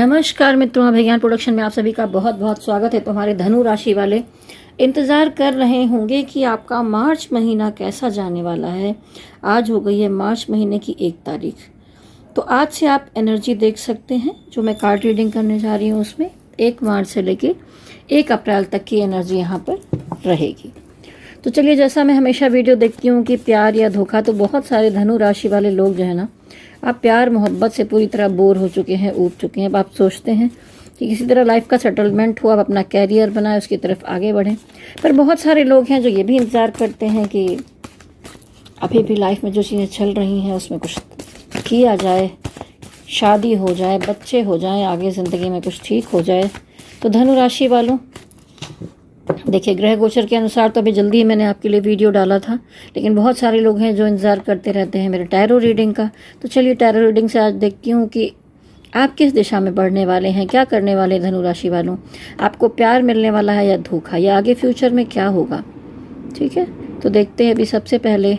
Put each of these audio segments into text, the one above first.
नमस्कार मित्रों, अभिज्ञान प्रोडक्शन में आप सभी का बहुत बहुत स्वागत है। तुम्हारे धनु राशि वाले इंतज़ार कर रहे होंगे कि आपका मार्च महीना कैसा जाने वाला है। आज हो गई है मार्च महीने की 1 तारीख। तो आज से आप एनर्जी देख सकते हैं। जो मैं कार्ड रीडिंग करने जा रही हूँ उसमें 1 मार्च से लेके 1 अप्रैल तक की एनर्जी यहाँ पर रहेगी। तो चलिए, जैसा मैं हमेशा वीडियो देखती हूँ कि प्यार या धोखा, तो बहुत सारे धनु राशि वाले लोग जो है ना, आप प्यार मोहब्बत से पूरी तरह बोर हो चुके हैं, ऊब चुके हैं। अब आप सोचते हैं कि किसी तरह लाइफ का सेटलमेंट हो, आप अपना कैरियर बनाएं, उसकी तरफ आगे बढ़ें। पर बहुत सारे लोग हैं जो ये भी इंतज़ार करते हैं कि अभी भी लाइफ में जो चीज़ें चल रही हैं उसमें कुछ किया जाए, शादी हो जाए, बच्चे हो जाएं, आगे ज़िंदगी में कुछ ठीक हो जाए। तो धनु राशि वालों, देखिए, ग्रह गोचर के अनुसार तो अभी जल्दी ही मैंने आपके लिए वीडियो डाला था, लेकिन बहुत सारे लोग हैं जो इंतज़ार करते रहते हैं मेरे टैरो रीडिंग का। तो चलिए, टैरो रीडिंग से आज देखती हूँ कि आप किस दिशा में बढ़ने वाले हैं, क्या करने वाले धनु राशि वालों। आपको प्यार मिलने वाला है या धोखा, या आगे फ्यूचर में क्या होगा। ठीक है, तो देखते हैं अभी सबसे पहले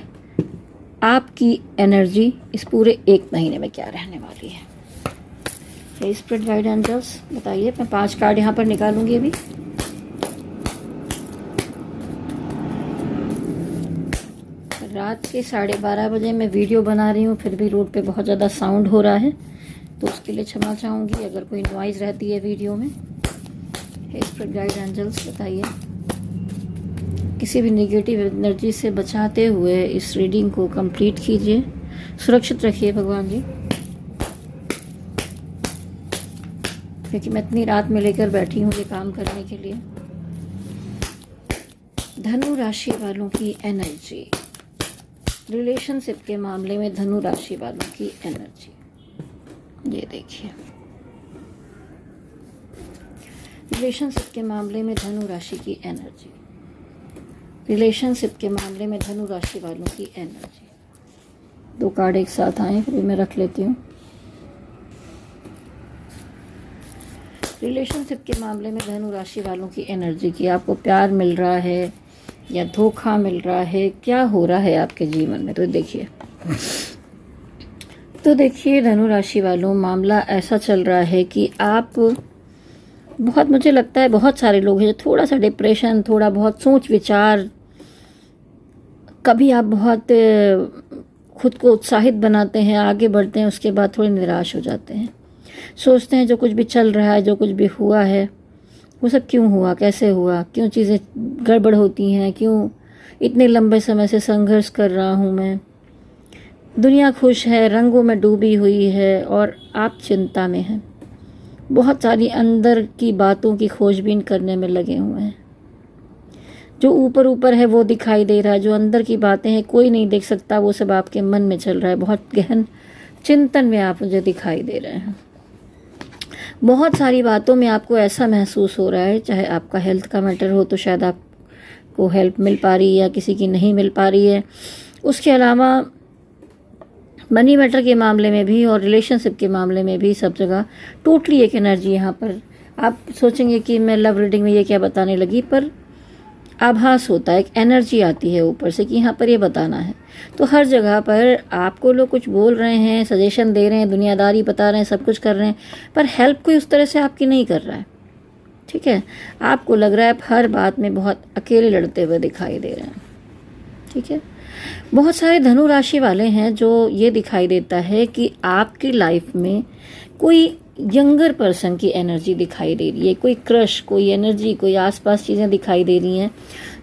आपकी एनर्जी इस पूरे 1 महीने में क्या रहने वाली है। स्पिरिट गाइड एंजल्स बताइए। मैं 5 कार्ड यहाँ पर निकालूंगी अभी। रात के 12:30 बजे मैं वीडियो बना रही हूँ, फिर भी रोड पे बहुत ज़्यादा साउंड हो रहा है, तो उसके लिए क्षमा चाहूँगी अगर कोई नॉइज़ रहती है वीडियो में। स्पिरिट गाइड एंजल्स बताइए, किसी भी नेगेटिव एनर्जी से बचाते हुए इस रीडिंग को कंप्लीट कीजिए, सुरक्षित रखिए भगवान जी, क्योंकि मैं इतनी रात में लेकर बैठी हूँ ये काम करने के लिए। धनु राशि वालों की एनर्जी, रिलेशनशिप के मामले में धनु राशि वालों की एनर्जी, ये देखिए। रिलेशनशिप के मामले में धनु राशि की एनर्जी, रिलेशनशिप के मामले में धनु राशि वालों की एनर्जी। 2 कार्ड एक साथ आए, फिर भी मैं रख लेती हूँ। रिलेशनशिप के मामले में धनु राशि वालों की एनर्जी की, आपको प्यार मिल रहा है या धोखा मिल रहा है, क्या हो रहा है आपके जीवन में। तो देखिए धनु राशि वालों, मामला ऐसा चल रहा है कि आप बहुत, मुझे लगता है बहुत सारे लोग हैं जो थोड़ा सा डिप्रेशन, थोड़ा बहुत सोच विचार, कभी आप बहुत खुद को उत्साहित बनाते हैं, आगे बढ़ते हैं, उसके बाद थोड़े निराश हो जाते हैं। सोचते हैं जो कुछ भी चल रहा है, जो कुछ भी हुआ है, वो सब क्यों हुआ, कैसे हुआ, क्यों चीज़ें गड़बड़ होती हैं, क्यों इतने लंबे समय से संघर्ष कर रहा हूँ मैं। दुनिया खुश है, रंगों में डूबी हुई है और आप चिंता में हैं। बहुत सारी अंदर की बातों की खोजबीन करने में लगे हुए हैं। जो ऊपर ऊपर है वो दिखाई दे रहा है, जो अंदर की बातें हैं कोई नहीं देख सकता, वो सब आपके मन में चल रहा है। बहुत गहन चिंतन में आप मुझे दिखाई दे रहे हैं। बहुत सारी बातों में आपको ऐसा महसूस हो रहा है, चाहे आपका हेल्थ का मैटर हो तो शायद आपको हेल्प मिल पा रही है या किसी की नहीं मिल पा रही है। उसके अलावा मनी मैटर के मामले में भी और रिलेशनशिप के मामले में भी सब जगह टोटली एक एनर्जी यहाँ पर। आप सोचेंगे कि मैं लव रीडिंग में ये क्या बताने लगी, पर आभास होता है, एक एनर्जी आती है ऊपर से कि यहाँ पर ये बताना है। तो हर जगह पर आपको लोग कुछ बोल रहे हैं, सजेशन दे रहे हैं, दुनियादारी बता रहे हैं, सब कुछ कर रहे हैं, पर हेल्प कोई उस तरह से आपकी नहीं कर रहा है। ठीक है, आपको लग रहा है आप हर बात में बहुत अकेले लड़ते हुए दिखाई दे रहे हैं। ठीक है, बहुत सारे धनु राशि वाले हैं जो ये दिखाई देता है कि आपकी लाइफ में कोई यंगर पर्सन की एनर्जी दिखाई दे रही है, कोई क्रश, कोई एनर्जी, कोई आसपास चीज़ें दिखाई दे रही हैं,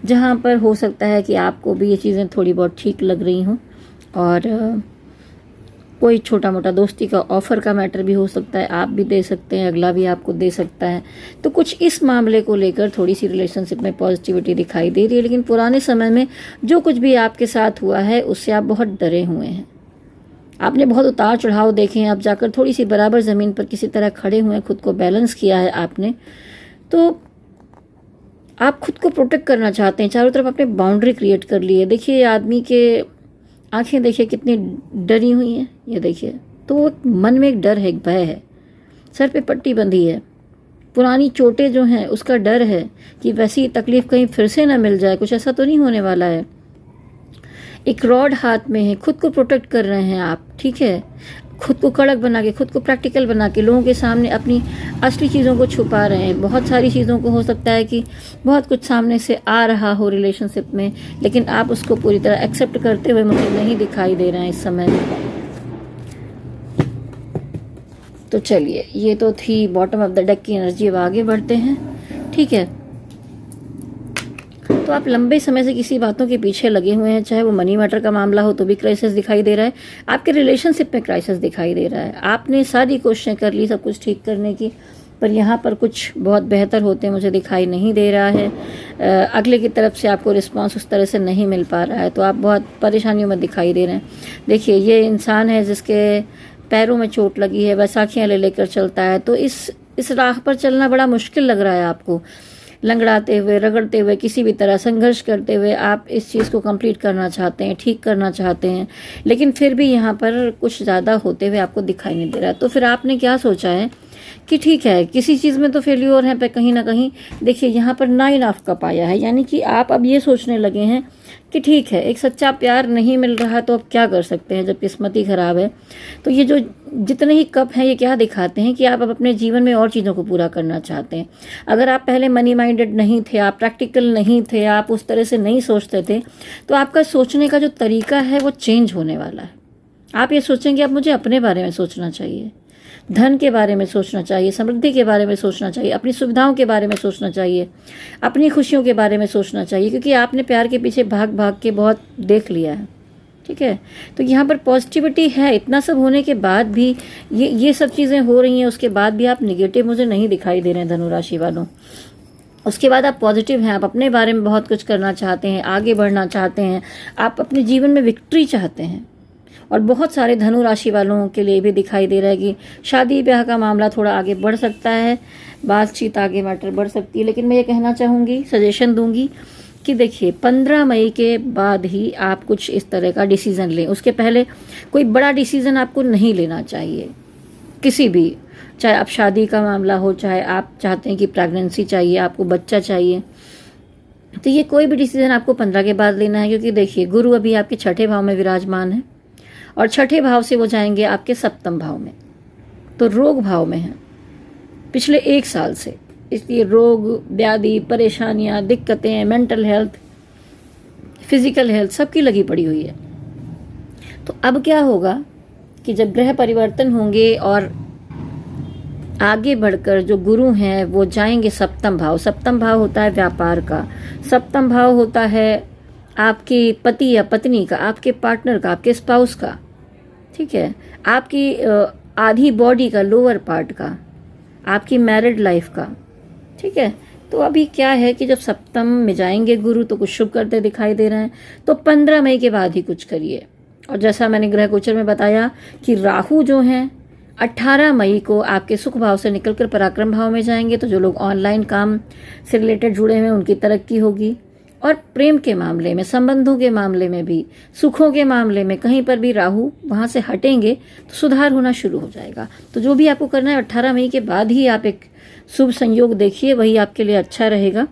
जहाँ पर हो सकता है कि आपको भी ये चीज़ें थोड़ी बहुत ठीक लग रही हों। और कोई छोटा मोटा दोस्ती का ऑफ़र का मैटर भी हो सकता है, आप भी दे सकते हैं, अगला भी आपको दे सकता है। तो कुछ इस मामले को लेकर थोड़ी सी रिलेशनशिप में पॉजिटिविटी दिखाई दे रही है। लेकिन पुराने समय में जो कुछ भी आपके साथ हुआ है उससे आप बहुत डरे हुए हैं, आपने बहुत उतार चढ़ाव देखे हैं। आप जाकर थोड़ी सी बराबर ज़मीन पर किसी तरह खड़े हुए हैं, खुद को बैलेंस किया है आपने। तो आप खुद को प्रोटेक्ट करना चाहते हैं, चारों तरफ आपने बाउंड्री क्रिएट कर ली है। देखिए आदमी के आंखें देखिए कितनी डरी हुई हैं, ये देखिए। तो वो मन में एक डर है, एक भय है, सर पे पट्टी बंधी है, पुरानी चोटें जो हैं उसका डर है कि वैसी तकलीफ़ कहीं फिर से ना मिल जाए, कुछ ऐसा तो नहीं होने वाला है। एक रॉड हाथ में है, खुद को प्रोटेक्ट कर रहे हैं आप। ठीक है, खुद को कड़क बना के, खुद को प्रैक्टिकल बना के लोगों के सामने अपनी असली चीज़ों को छुपा रहे हैं। बहुत सारी चीज़ों को हो सकता है कि बहुत कुछ सामने से आ रहा हो रिलेशनशिप में, लेकिन आप उसको पूरी तरह एक्सेप्ट करते हुए मुझे नहीं दिखाई दे रहे हैं इस समय में। तो चलिए, ये तो थी बॉटम ऑफ द डेक की एनर्जी। अब आगे बढ़ते हैं, ठीक है। तो आप लंबे समय से किसी बातों के पीछे लगे हुए हैं, चाहे वो मनी मैटर का मामला हो तो भी क्राइसिस दिखाई दे रहा है, आपके रिलेशनशिप में क्राइसिस दिखाई दे रहा है। आपने सारी कोशिशें कर ली सब कुछ ठीक करने की, पर यहाँ पर कुछ बहुत बेहतर होते मुझे दिखाई नहीं दे रहा है। अगले की तरफ से आपको रिस्पांस उस तरह से नहीं मिल पा रहा है, तो आप बहुत परेशानियों में दिखाई दे रहे हैं। देखिए, ये इंसान है जिसके पैरों में चोट लगी है, बैसाखियाँ ले लेकर चलता है, तो इस राह पर चलना बड़ा मुश्किल लग रहा है आपको। लंगड़ाते हुए, रगड़ते हुए, किसी भी तरह संघर्ष करते हुए आप इस चीज़ को कंप्लीट करना चाहते हैं, ठीक करना चाहते हैं, लेकिन फिर भी यहाँ पर कुछ ज़्यादा होते हुए आपको दिखाई नहीं दे रहा। तो फिर आपने क्या सोचा है कि ठीक है, किसी चीज़ में तो फेल्योर है, पर कहीं ना कहीं देखिए यहाँ पर 9 ऑफ कप आया है, यानी कि आप अब ये सोचने लगे हैं कि ठीक है, एक सच्चा प्यार नहीं मिल रहा तो अब क्या कर सकते हैं जब किस्मत ही खराब है। तो ये जो जितने ही कप हैं ये क्या दिखाते हैं कि आप अब अपने जीवन में और चीज़ों को पूरा करना चाहते हैं। अगर आप पहले मनी माइंडेड नहीं थे, आप प्रैक्टिकल नहीं थे, आप उस तरह से नहीं सोचते थे, तो आपका सोचने का जो तरीका है वो चेंज होने वाला है। आप ये सोचेंगे अब मुझे अपने बारे में सोचना चाहिए, धन के बारे में सोचना चाहिए, समृद्धि के बारे में सोचना चाहिए, अपनी सुविधाओं के बारे में सोचना चाहिए, अपनी खुशियों के बारे में सोचना चाहिए, क्योंकि आपने प्यार के पीछे भाग भाग के बहुत देख लिया है, ठीक है। तो यहाँ पर पॉजिटिविटी है, इतना सब होने के बाद भी ये सब चीज़ें हो रही हैं, उसके बाद भी आप निगेटिव मुझे नहीं दिखाई दे रहे हैं धनु राशि वालों। उसके बाद आप पॉजिटिव हैं, आप अपने बारे में बहुत कुछ करना चाहते हैं, आगे बढ़ना चाहते हैं, आप अपने जीवन में विक्ट्री चाहते हैं। और बहुत सारे धनु राशि वालों के लिए भी दिखाई दे रहा है कि शादी ब्याह का मामला थोड़ा आगे बढ़ सकता है, बातचीत आगे मैटर बढ़ सकती है। लेकिन मैं ये कहना चाहूँगी, सजेशन दूंगी कि देखिए 15 मई के बाद ही आप कुछ इस तरह का डिसीज़न लें। उसके पहले कोई बड़ा डिसीज़न आपको नहीं लेना चाहिए, किसी भी, चाहे आप शादी का मामला हो, चाहे आप चाहते हैं कि प्रेगनेंसी चाहिए, आपको बच्चा चाहिए, तो ये कोई भी डिसीज़न आपको 15 के बाद लेना है। क्योंकि देखिए, गुरु अभी आपके 6ठे भाव में विराजमान है और 6ठे भाव से वो जाएंगे आपके 7वें भाव में, तो रोग भाव में है पिछले 1 साल से। इसलिए रोग, व्याधि, परेशानियां, दिक्कतें, मेंटल हेल्थ, फिजिकल हेल्थ सबकी लगी पड़ी हुई है। तो अब क्या होगा कि जब ग्रह परिवर्तन होंगे और आगे बढ़कर जो गुरु हैं वो जाएंगे 7वां भाव। 7वां भाव होता है व्यापार का, 7वां भाव होता है आपके पति या पत्नी का, आपके पार्टनर का, आपके स्पाउस का, ठीक है, आपकी आधी बॉडी का, लोअर पार्ट का, आपकी मैरिड लाइफ का, ठीक है। तो अभी क्या है कि जब 7वें में जाएंगे गुरु तो कुछ शुभ करते दिखाई दे रहे हैं, तो 15 मई के बाद ही कुछ करिए। और जैसा मैंने ग्रह गोचर में बताया कि राहु जो हैं 18 मई को आपके सुख भाव से निकलकर पराक्रम भाव में जाएंगे, तो जो लोग ऑनलाइन काम से रिलेटेड जुड़े हुए हैं उनकी तरक्की होगी। और प्रेम के मामले में, संबंधों के मामले में भी, सुखों के मामले में कहीं पर भी राहु वहां से हटेंगे तो सुधार होना शुरू हो जाएगा। तो जो भी आपको करना है 18 मई के बाद ही आप एक शुभ संयोग देखिए, वही आपके लिए अच्छा रहेगा।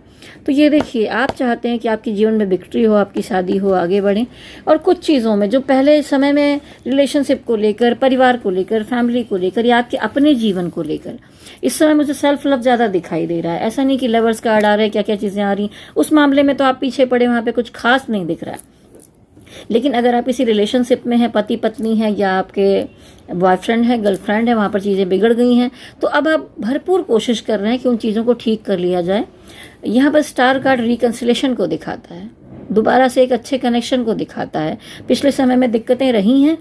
तो ये देखिए, आप चाहते हैं कि आपके जीवन में विक्ट्री हो, आपकी शादी हो, आगे बढ़ें। और कुछ चीज़ों में जो पहले समय में रिलेशनशिप को लेकर, परिवार को लेकर, फैमिली को लेकर या आपके अपने जीवन को लेकर, इस समय मुझे सेल्फ लव ज़्यादा दिखाई दे रहा है। ऐसा नहीं कि लवर्स कार्ड आ रहे हैं, क्या क्या चीज़ें आ रही, उस मामले में तो आप पीछे पड़े, वहाँ पे कुछ खास नहीं दिख रहा है। लेकिन अगर आप किसी रिलेशनशिप में हैं, पति पत्नी है या आपके बॉयफ्रेंड है, गर्लफ्रेंड है, वहाँ पर चीज़ें बिगड़ गई हैं, तो अब आप भरपूर कोशिश कर रहे हैं कि उन चीज़ों को ठीक कर लिया जाए। यहाँ पर स्टार कार्ड रिकन्सिलेशन को दिखाता है, दोबारा से एक अच्छे कनेक्शन को दिखाता है। पिछले समय में दिक्कतें रही हैं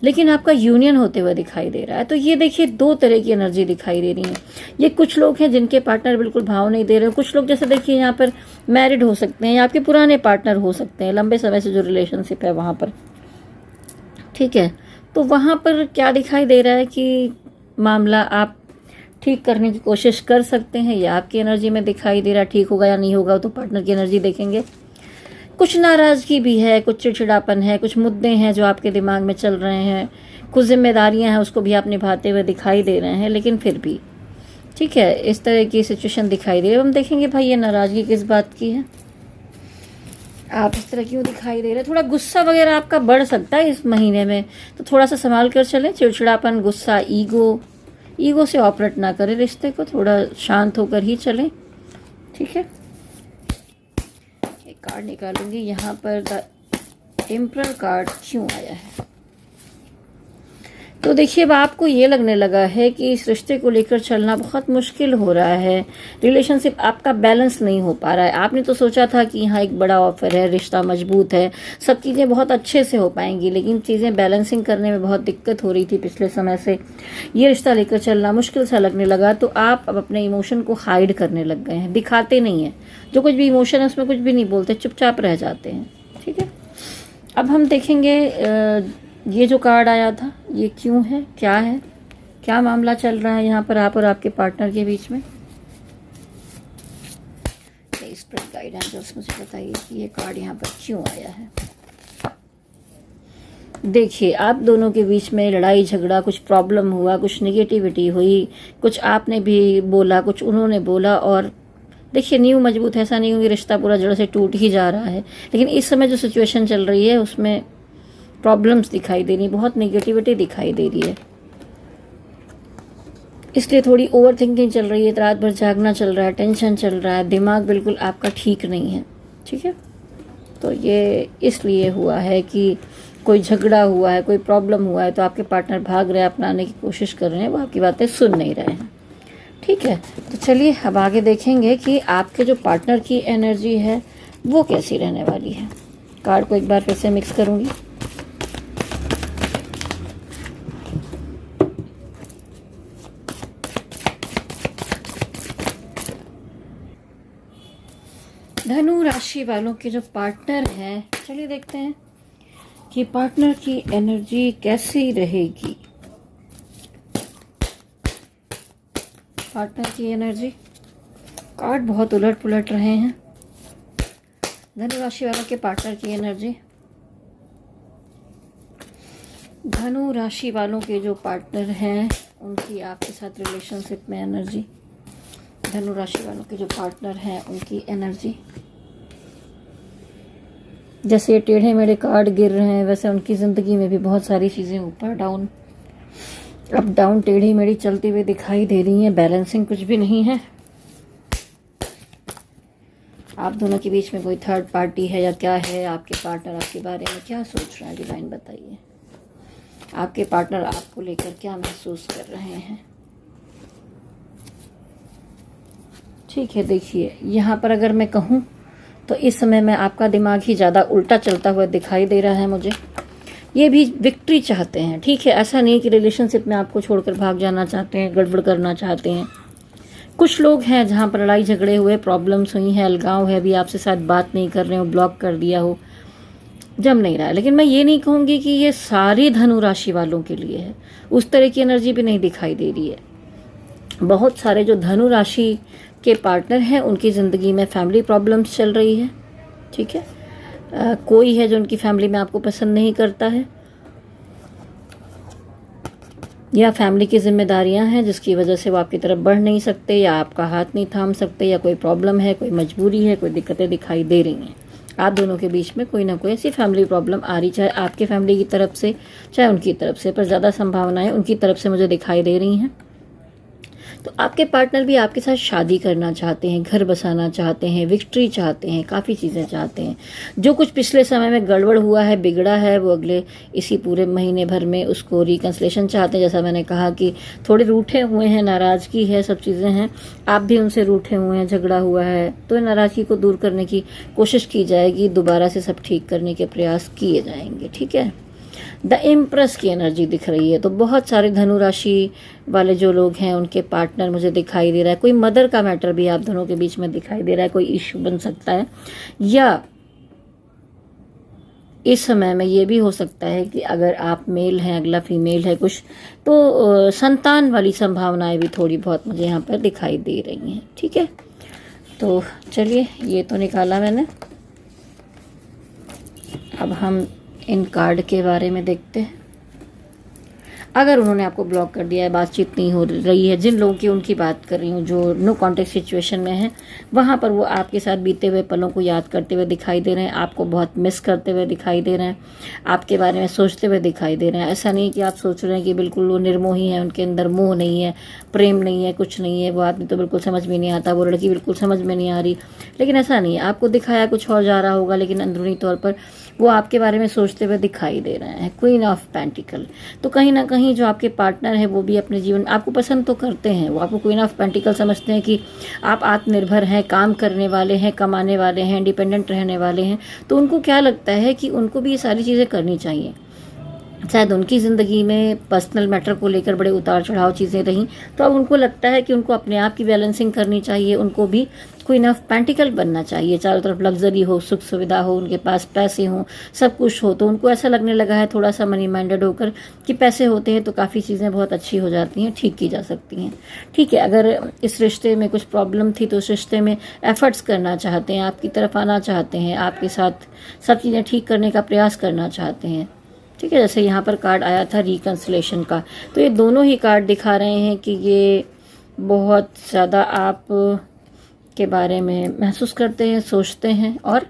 लेकिन आपका यूनियन होते हुए दिखाई दे रहा है। तो ये देखिए 2 तरह की एनर्जी दिखाई दे रही है। ये कुछ लोग हैं जिनके पार्टनर बिल्कुल भाव नहीं दे रहे, कुछ लोग जैसे देखिए यहाँ पर मैरिड हो सकते हैं या आपके पुराने पार्टनर हो सकते हैं, लंबे समय से जो रिलेशनशिप है वहाँ पर, ठीक है। तो वहाँ पर क्या दिखाई दे रहा है कि मामला आप ठीक करने की कोशिश कर सकते हैं, या आपकी एनर्जी में दिखाई दे रहा है। ठीक होगा या नहीं होगा तो पार्टनर की एनर्जी देखेंगे। कुछ नाराज़गी भी है, कुछ चिड़चिड़ापन है, कुछ मुद्दे हैं जो आपके दिमाग में चल रहे हैं, कुछ जिम्मेदारियां हैं उसको भी आप निभाते हुए दिखाई दे रहे हैं, लेकिन फिर भी ठीक है, इस तरह की सिचुएशन दिखाई दे रही है। हम देखेंगे भाई ये नाराज़गी किस बात की है। आप इस तरह क्यों दिखाई दे रहे हैं? थोड़ा गुस्सा वगैरह आपका बढ़ सकता है इस महीने में, तो थोड़ा सा संभाल कर चलें। चिड़चिड़ापन, गुस्सा, ईगो से ऑपरेट ना करें रिश्ते को, थोड़ा शांत होकर ही चलें, ठीक है। एक कार्ड निकालूंगी। यहाँ पर द एम्परर कार्ड क्यों आया है? तो देखिए, अब आपको ये लगने लगा है कि इस रिश्ते को लेकर चलना बहुत मुश्किल हो रहा है। रिलेशनशिप आपका बैलेंस नहीं हो पा रहा है। आपने तो सोचा था कि यहाँ एक बड़ा ऑफर है, रिश्ता मजबूत है, सब चीज़ें बहुत अच्छे से हो पाएंगी, लेकिन चीज़ें बैलेंसिंग करने में बहुत दिक्कत हो रही थी पिछले समय से। ये रिश्ता लेकर चलना मुश्किल सा लगने लगा, तो आप अब अपने इमोशन को हाइड करने लग गए हैं, दिखाते नहीं हैं। जो कुछ भी इमोशन है उसमें कुछ भी नहीं बोलते, चुपचाप रह जाते हैं, ठीक है। अब हम देखेंगे ये जो कार्ड आया था ये क्यों है, क्या है, क्या मामला चल रहा है यहाँ पर आप और आपके पार्टनर के बीच में। स्पिरिट गाइडेंस जो मुझे बताइए कि ये कार्ड यहाँ पर क्यों आया है। देखिए, आप दोनों के बीच में लड़ाई झगड़ा, कुछ प्रॉब्लम हुआ, कुछ नेगेटिविटी हुई, कुछ आपने भी बोला, कुछ उन्होंने बोला, और देखिए नींव मजबूत है, ऐसा नहीं हो कि रिश्ता पूरा जड़ से टूट ही जा रहा है, लेकिन इस समय जो सिचुएशन चल रही है उसमें प्रॉब्लम्स दिखाई दे रही, बहुत नेगेटिविटी दिखाई दे रही है, इसलिए थोड़ी ओवर थिंकिंग चल रही है, रात भर जागना चल रहा है, टेंशन चल रहा है, दिमाग बिल्कुल आपका ठीक नहीं है, ठीक है। तो ये इसलिए हुआ है कि कोई झगड़ा हुआ है, कोई प्रॉब्लम हुआ है, तो आपके पार्टनर भाग रहे हैं, अपनाने की कोशिश कर रहे हैं, वो आपकी बातें सुन नहीं रहे हैं, ठीक है। तो चलिए अब आगे देखेंगे कि आपके जो पार्टनर की एनर्जी है वो कैसी रहने वाली है। कार्ड को एक बार फिर से मिक्स करूँगी। धनु राशि वालों के जो पार्टनर हैं, चलिए देखते हैं कि पार्टनर की एनर्जी कैसी रहेगी। पार्टनर की एनर्जी, कार्ड बहुत उलट पुलट रहे हैं। धनु राशि वालों के पार्टनर की एनर्जी, धनु राशि वालों के जो पार्टनर हैं उनकी आपके साथ रिलेशनशिप में एनर्जी, धनु राशि वालों के जो पार्टनर हैं उनकी एनर्जी। जैसे ये टेढ़े मेढ़े कार्ड गिर रहे हैं, वैसे उनकी ज़िंदगी में भी बहुत सारी चीज़ें ऊपर डाउन, अप डाउन, टेढ़ी मेढ़ी चलती हुई दिखाई दे रही हैं। बैलेंसिंग कुछ भी नहीं है। आप दोनों के बीच में कोई थर्ड पार्टी है या क्या है? आपके पार्टनर आपके बारे में क्या सोच रहा है? डिवाइन बताइए, आपके पार्टनर आपको लेकर क्या महसूस कर रहे हैं। ठीक है, देखिए यहाँ पर अगर मैं कहूँ तो इस समय में आपका दिमाग ही ज़्यादा उल्टा चलता हुआ दिखाई दे रहा है मुझे। ये भी विक्ट्री चाहते हैं, ठीक है। ऐसा नहीं कि रिलेशनशिप में आपको छोड़कर भाग जाना चाहते हैं, गड़बड़ करना चाहते हैं। कुछ लोग हैं जहाँ पर लड़ाई झगड़े हुए, प्रॉब्लम्स हुई हैं, अलगाव है, भी आपसे साथ बात नहीं कर रहे हो, ब्लॉक कर दिया हो, जम नहीं रहा है। लेकिन मैं ये नहीं कहूँगी कि ये सारी धनु राशि वालों के लिए है। उस तरह की एनर्जी भी नहीं दिखाई दे रही है। बहुत सारे जो धनु राशि के पार्टनर हैं उनकी ज़िंदगी में फैमिली प्रॉब्लम्स चल रही है, ठीक है। कोई है जो उनकी फैमिली में आपको पसंद नहीं करता है, या फैमिली की जिम्मेदारियां हैं जिसकी वजह से वो आपकी तरफ बढ़ नहीं सकते, या आपका हाथ नहीं थाम सकते, या कोई प्रॉब्लम है, कोई मजबूरी है, कोई दिक्कतें दिखाई दे रही हैं। आप दोनों के बीच में कोई ना कोई ऐसी फैमिली प्रॉब्लम आ रही, चाहे आपके फैमिली की तरफ से चाहे उनकी तरफ से, पर ज़्यादा संभावनाएं उनकी तरफ से मुझे दिखाई दे रही हैं। तो आपके पार्टनर भी आपके साथ शादी करना चाहते हैं, घर बसाना चाहते हैं, विक्ट्री चाहते हैं, काफ़ी चीज़ें चाहते हैं। जो कुछ पिछले समय में गड़बड़ हुआ है, बिगड़ा है, वो अगले इसी पूरे महीने भर में उसको रिकन्सिलेशन चाहते हैं। जैसा मैंने कहा कि थोड़े रूठे हुए हैं, नाराज़गी है, सब चीज़ें हैं, आप भी उनसे रूठे हुए हैं, झगड़ा हुआ है, तो नाराज़गी को दूर करने की कोशिश की जाएगी, दोबारा से सब ठीक करने के प्रयास किए जाएंगे, ठीक है। द एम्प्रेस की एनर्जी दिख रही है। तो बहुत सारे धनु राशि वाले जो लोग हैं उनके पार्टनर मुझे दिखाई दे रहा है। कोई मदर का मैटर भी आप दोनों के बीच में दिखाई दे रहा है, कोई इश्यू बन सकता है, या इस समय में ये भी हो सकता है कि अगर आप मेल हैं, अगला फीमेल है कुछ, तो संतान वाली संभावनाएं भी थोड़ी बहुत मुझे यहाँ पर दिखाई दे रही हैं, ठीक है। तो चलिए, ये तो निकाला मैंने। अब हम इन कार्ड के बारे में देखते हैं। अगर उन्होंने आपको ब्लॉक कर दिया है, बातचीत नहीं हो रही है, जिन लोगों की उनकी बात कर रही हूँ जो नो कॉन्टेक्ट सिचुएशन में है, वहाँ पर वो आपके साथ बीते हुए पलों को याद करते हुए दिखाई दे रहे हैं, आपको बहुत मिस करते हुए दिखाई दे रहे हैं, आपके बारे में सोचते हुए दिखाई दे रहे हैं। ऐसा नहीं कि आप सोच रहे हैं कि बिल्कुल वो निर्मोही है, उनके अंदर मोह नहीं है, प्रेम नहीं है, कुछ नहीं है, वो आदमी तो बिल्कुल समझ में नहीं आता, वो लड़की बिल्कुल समझ में नहीं आ रही, लेकिन ऐसा नहीं है। आपको दिखाया कुछ और जा रहा होगा, लेकिन अंदरूनी तौर पर वो आपके बारे में सोचते हुए दिखाई दे रहे हैं। Queen of pentacle. तो कहीं ना कहीं जो आपके पार्टनर है वो भी अपने जीवन आपको पसंद तो करते हैं, वो आपको क्वीन ऑफ पेंटिकल समझते हैं कि आप आत्मनिर्भर हैं, काम करने वाले हैं, कमाने वाले हैं, इंडिपेंडेंट रहने वाले हैं। तो उनको क्या लगता है कि उनको भी ये सारी चीज़ें करनी चाहिए। शायद उनकी ज़िंदगी में पर्सनल मैटर को लेकर बड़े उतार चढ़ाव चीज़ें रहीं, तो अब उनको लगता है कि उनको अपने आप की बैलेंसिंग करनी चाहिए, उनको भी क्वीन ऑफ पेंटिकल बनना चाहिए। चारों तरफ लग्जरी हो, सुख सुविधा हो, उनके पास पैसे हों, सब कुछ हो, तो उनको ऐसा लगने लगा है थोड़ा सा मनी माइंडेड होकर कि पैसे होते हैं तो काफ़ी चीज़ें बहुत अच्छी हो जाती हैं, ठीक की जा सकती हैं। ठीक है, अगर इस रिश्ते में कुछ प्रॉब्लम थी तो उस रिश्ते में एफर्ट्स करना चाहते हैं, आपकी तरफ आना चाहते हैं, आपके साथ सब चीज़ें ठीक करने का प्रयास करना चाहते हैं। ठीक है, जैसे यहाँ पर कार्ड आया था रिकंसिलेशन का, तो ये दोनों ही कार्ड दिखा रहे हैं कि ये बहुत ज़्यादा आप के बारे में महसूस करते हैं, सोचते हैं और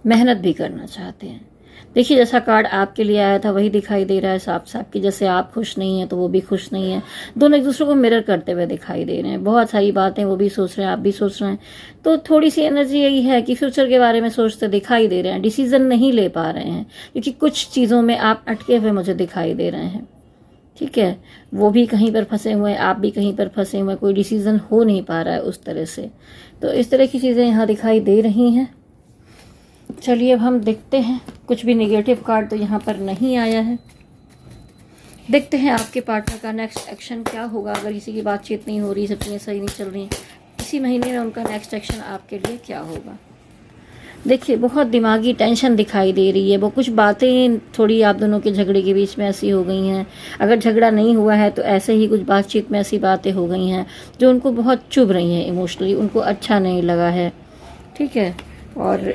मेहनत भी करना चाहते हैं। देखिए, जैसा कार्ड आपके लिए आया था वही दिखाई दे रहा है साफ साफ कि जैसे आप खुश नहीं हैं तो वो भी खुश नहीं है, दोनों एक दूसरे को मिरर करते हुए दिखाई दे रहे हैं। बहुत सारी बातें वो भी सोच रहे हैं, आप भी सोच रहे हैं। तो थोड़ी सी एनर्जी यही है कि फ्यूचर के बारे में सोचते दिखाई दे रहे हैं, डिसीजन नहीं ले पा रहे हैं क्योंकि कुछ चीज़ों में आप अटके हुए मुझे दिखाई दे रहे हैं। ठीक है, वो भी कहीं पर फंसे हुए हैं, आप भी कहीं पर फंसे हुए हैं, कोई डिसीजन हो नहीं पा रहा है उस तरह से। तो इस तरह की चीज़ें यहाँ दिखाई दे रही हैं। चलिए अब हम देखते हैं, कुछ भी नेगेटिव कार्ड तो यहाँ पर नहीं आया है। देखते हैं आपके पार्टनर का नेक्स्ट एक्शन क्या होगा। अगर किसी की बातचीत नहीं हो रही, सब चीज़ें सही नहीं चल रही, इसी महीने में उनका नेक्स्ट एक्शन आपके लिए क्या होगा। देखिए, बहुत दिमागी टेंशन दिखाई दे रही है, वो कुछ बातें थोड़ी आप दोनों के झगड़े के बीच में ऐसी हो गई हैं। अगर झगड़ा नहीं हुआ है तो ऐसे ही कुछ बातचीत में ऐसी बातें हो गई हैं जो उनको बहुत चुभ रही हैं इमोशनली, उनको अच्छा नहीं लगा है। ठीक है, और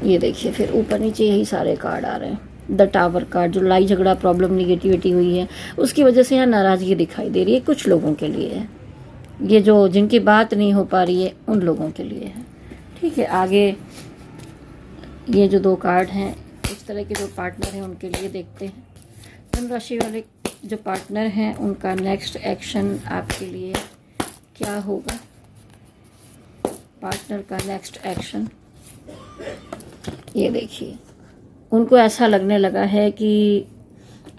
ये देखिए फिर ऊपर नीचे यही सारे कार्ड आ रहे हैं। द टावर कार्ड, जो लड़ाई झगड़ा प्रॉब्लम निगेटिविटी हुई है उसकी वजह से यहाँ नाराज़गी दिखाई दे रही है, कुछ लोगों के लिए है ये, जो जिनकी बात नहीं हो पा रही है उन लोगों के लिए है। ठीक है, आगे ये जो दो कार्ड हैं इस तरह के जो पार्टनर हैं उनके लिए देखते हैं। धनु राशि वाले जो पार्टनर हैं उनका नेक्स्ट एक्शन आपके लिए क्या होगा। पार्टनर का नेक्स्ट एक्शन, ये देखिए, उनको ऐसा लगने लगा है कि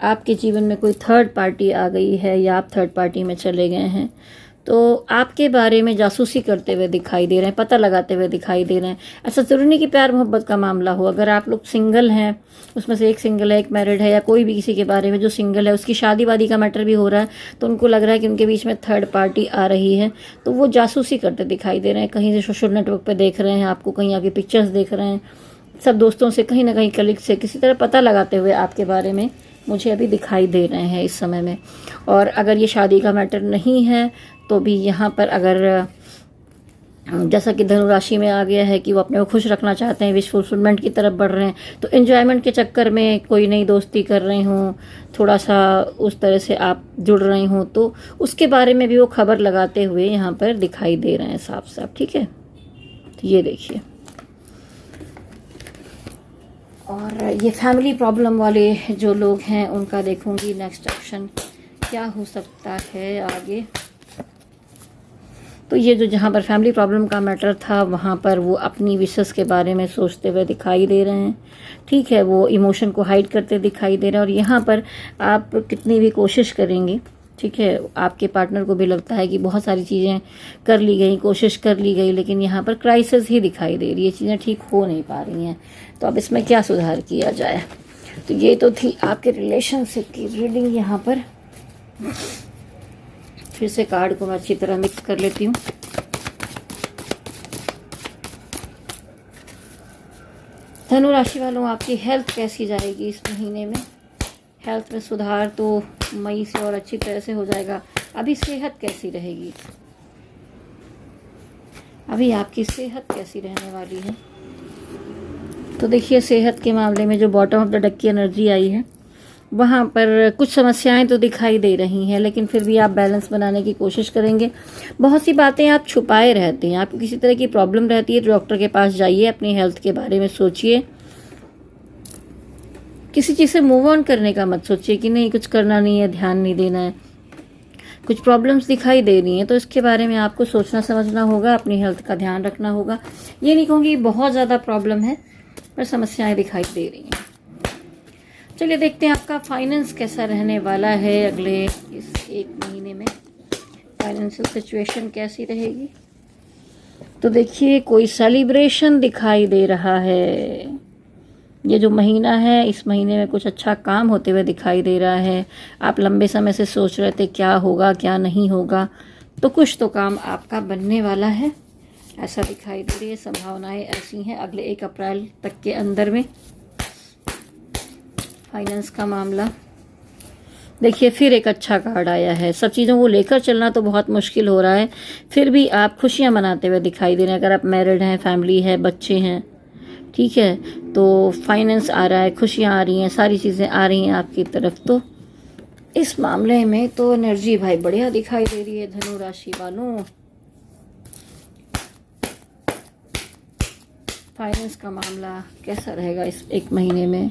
आपके जीवन में कोई थर्ड पार्टी आ गई है या आप थर्ड पार्टी में चले गए हैं, तो आपके बारे में जासूसी करते हुए दिखाई दे रहे हैं, पता लगाते हुए दिखाई दे रहे हैं। ऐसा जरूरी नहीं कि प्यार मोहब्बत का मामला हो, अगर आप लोग सिंगल हैं, उसमें से एक सिंगल है एक मैरिड है, या कोई भी किसी के बारे में जो सिंगल है उसकी शादी वादी का मैटर भी हो रहा है, तो उनको लग रहा है कि उनके बीच में थर्ड पार्टी आ रही है, तो वो जासूसी करते दिखाई दे रहे हैं। कहीं से सोशल नेटवर्क पर देख रहे हैं आपको, कहीं आपकी पिक्चर्स देख रहे हैं, सब दोस्तों से, कहीं ना कहीं कलीग से, किसी तरह पता लगाते हुए आपके बारे में मुझे अभी दिखाई दे रहे हैं इस समय में। और अगर ये शादी का मैटर नहीं है तो भी यहाँ पर अगर जैसा कि धनु राशि में आ गया है कि वो अपने को खुश रखना चाहते हैं, विश फुलफिलमेंट की तरफ बढ़ रहे हैं, तो एंजॉयमेंट के चक्कर में कोई नई दोस्ती कर रहे हों, थोड़ा सा उस तरह से आप जुड़ रहे हों, तो उसके बारे में भी वो खबर लगाते हुए यहाँ पर दिखाई दे रहे हैं साफ साफ। ठीक है, तो ये देखिए, और ये फैमिली प्रॉब्लम वाले जो लोग हैं उनका देखूंगी नेक्स्ट एक्शन क्या हो सकता है आगे। तो ये जो जहाँ पर फैमिली प्रॉब्लम का मैटर था वहाँ पर वो अपनी विशेष के बारे में सोचते हुए दिखाई दे रहे हैं। ठीक है, वो इमोशन को हाइड करते दिखाई दे रहे हैं, और यहाँ पर आप कितनी भी कोशिश करेंगे, ठीक है, आपके पार्टनर को भी लगता है कि बहुत सारी चीज़ें कर ली गई, कोशिश कर ली गई, लेकिन यहाँ पर क्राइसिस ही दिखाई दे रही है, चीज़ें ठीक हो नहीं पा रही हैं। तो अब इसमें क्या सुधार किया जाए। तो ये तो थी आपके रिलेशनशिप की रीडिंग। यहाँ पर फिर से कार्ड को मैं अच्छी तरह मिक्स कर लेती हूँ। धनु राशि वालों, आपकी हेल्थ कैसी जाएगी इस महीने में। हेल्थ में सुधार तो मई से और अच्छी तरह से हो जाएगा। अभी सेहत कैसी रहेगी, अभी आपकी सेहत कैसी रहने वाली है। तो देखिए, सेहत के मामले में जो बॉटम ऑफ द डेक की एनर्जी आई है वहाँ पर कुछ समस्याएं तो दिखाई दे रही हैं, लेकिन फिर भी आप बैलेंस बनाने की कोशिश करेंगे। बहुत सी बातें आप छुपाए रहते हैं, आपको किसी तरह की प्रॉब्लम रहती है तो डॉक्टर के पास जाइए, अपनी हेल्थ के बारे में सोचिए। किसी चीज़ से मूव ऑन करने का मत सोचिए कि नहीं कुछ करना नहीं है, ध्यान नहीं देना है। कुछ प्रॉब्लम्स दिखाई दे रही हैं तो इसके बारे में आपको सोचना समझना होगा, अपनी हेल्थ का ध्यान रखना होगा। ये नहीं कहूँगी बहुत ज़्यादा प्रॉब्लम है, पर समस्याएं दिखाई दे रही हैं। चलिए देखते हैं आपका फाइनेंस कैसा रहने वाला है अगले इस 1 महीने में। फाइनेंशियल सिचुएशन कैसी रहेगी? तो देखिए कोई सेलिब्रेशन दिखाई दे रहा है। ये जो महीना है, इस महीने में कुछ अच्छा काम होते हुए दिखाई दे रहा है। आप लंबे समय से सोच रहे थे क्या होगा क्या नहीं होगा, तो कुछ तो काम आपका बनने वाला है, ऐसा दिखाई दे रही है। संभावनाएं ऐसी हैं अगले 1 अप्रैल तक के अंदर में। फाइनेंस का मामला देखिए फिर एक अच्छा कार्ड आया है। सब चीज़ों को लेकर चलना तो बहुत मुश्किल हो रहा है, फिर भी आप खुशियां मनाते हुए दिखाई दे रहे हैं। अगर आप मैरिड हैं, फैमिली है, बच्चे हैं, ठीक है, तो फाइनेंस आ रहा है, खुशियां आ रही हैं, सारी चीज़ें आ रही हैं आपकी तरफ। तो इस मामले में तो एनर्जी भाई बढ़िया दिखाई दे रही है धनु राशि वालों। फाइनेंस का मामला कैसा रहेगा इस 1 महीने में?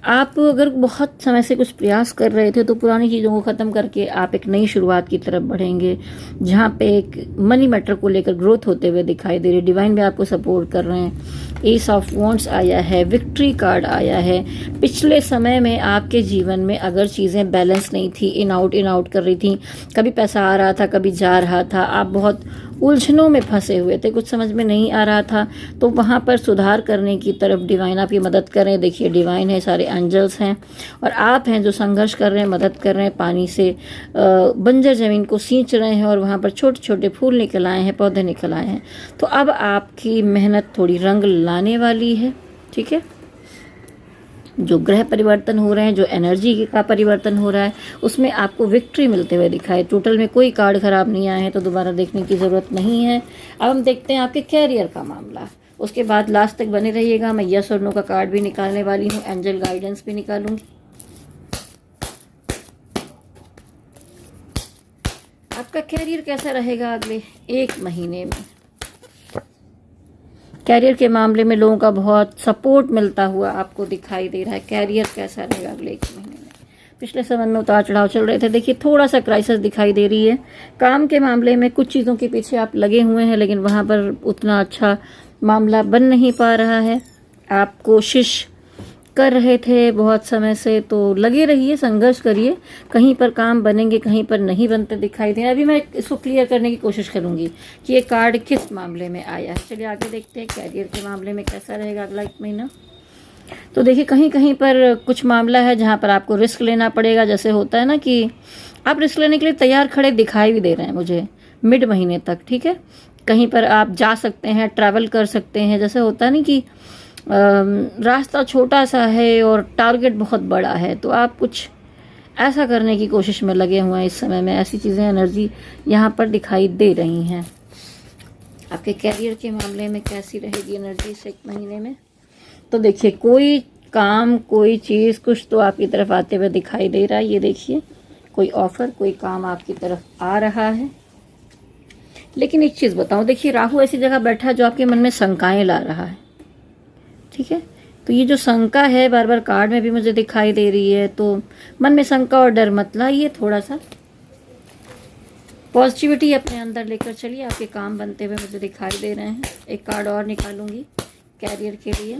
आप अगर बहुत समय से कुछ प्रयास कर रहे थे तो पुरानी चीज़ों को ख़त्म करके आप एक नई शुरुआत की तरफ बढ़ेंगे, जहाँ पे एक मनी मैटर को लेकर ग्रोथ होते हुए दिखाई दे रही है। डिवाइन भी आपको सपोर्ट कर रहे हैं। एस ऑफ वॉन्ड्स आया है, विक्ट्री कार्ड आया है। पिछले समय में आपके जीवन में अगर चीज़ें बैलेंस नहीं थी, इन आउट कर रही थी, कभी पैसा आ रहा था कभी जा रहा था, आप बहुत उलझनों में फंसे हुए थे, कुछ समझ में नहीं आ रहा था, तो वहाँ पर सुधार करने की तरफ डिवाइन आपकी मदद करें। देखिए डिवाइन है, सारे एंजल्स हैं, और आप हैं जो संघर्ष कर रहे हैं, मदद कर रहे हैं। पानी से बंजर ज़मीन को सींच रहे हैं और वहाँ पर छोटे छोटे फूल निकल आए हैं, पौधे निकल आए हैं। तो अब आपकी मेहनत थोड़ी रंग लाने वाली है, ठीक है। जो ग्रह परिवर्तन हो रहे हैं, जो एनर्जी का परिवर्तन हो रहा है, उसमें आपको विक्ट्री मिलते हुए दिखाए। टोटल में कोई कार्ड खराब नहीं आए हैं, तो दोबारा देखने की ज़रूरत नहीं है। अब हम देखते हैं आपके कैरियर का मामला, उसके बाद लास्ट तक बने रहिएगा। मैं यस और नो का कार्ड भी निकालने वाली हूँ, एंजल गाइडेंस भी निकालूंगी। आपका कैरियर कैसा रहेगा अगले 1 महीने में? कैरियर के मामले में लोगों का बहुत सपोर्ट मिलता हुआ आपको दिखाई दे रहा है। कैरियर कैसा रहेगा अगले 1 महीने में? पिछले समय में उतार चढ़ाव चल रहे थे, देखिए थोड़ा सा क्राइसिस दिखाई दे रही है। काम के मामले में कुछ चीज़ों के पीछे आप लगे हुए हैं, लेकिन वहाँ पर उतना अच्छा मामला बन नहीं पा रहा है। आप कोशिश कर रहे थे बहुत समय से, तो लगे रहिए, संघर्ष करिए। कहीं पर काम बनेंगे, कहीं पर नहीं बनते दिखाई दे। अभी मैं इसको क्लियर करने की कोशिश करूंगी कि ये कार्ड किस मामले में आया है। चलिए आगे देखते हैं कैरियर के मामले में कैसा रहेगा अगला 1 महीना। तो देखिए कहीं कहीं पर कुछ मामला है जहाँ पर आपको रिस्क लेना पड़ेगा। जैसे होता है ना कि आप रिस्क लेने के लिए तैयार खड़े दिखाई भी दे रहे हैं मुझे मिड महीने तक, ठीक है। कहीं पर आप जा सकते हैं, ट्रैवल कर सकते हैं। जैसे होता है ना कि रास्ता छोटा सा है और टारगेट बहुत बड़ा है, तो आप कुछ ऐसा करने की कोशिश में लगे हुए हैं इस समय में। ऐसी चीज़ें एनर्जी यहाँ पर दिखाई दे रही हैं। आपके कैरियर के मामले में कैसी रहेगी एनर्जी इस 1 महीने में? तो देखिए कोई काम, कोई चीज़, कुछ तो आपकी तरफ आते हुए दिखाई दे रहा है। ये देखिए कोई ऑफर, कोई काम आपकी तरफ आ रहा है। लेकिन एक चीज़ बताऊँ, देखिए राहु ऐसी जगह बैठा है जो आपके मन में शंकाएं ला रहा है, ठीक है। तो ये जो शंका है बार बार कार्ड में भी मुझे दिखाई दे रही है, तो मन में शंका और डर मत लाइए, थोड़ा सा पॉजिटिविटी अपने अंदर लेकर चलिए। आपके काम बनते हुए मुझे दिखाई दे रहे हैं। एक कार्ड और निकालूंगी कैरियर के लिए।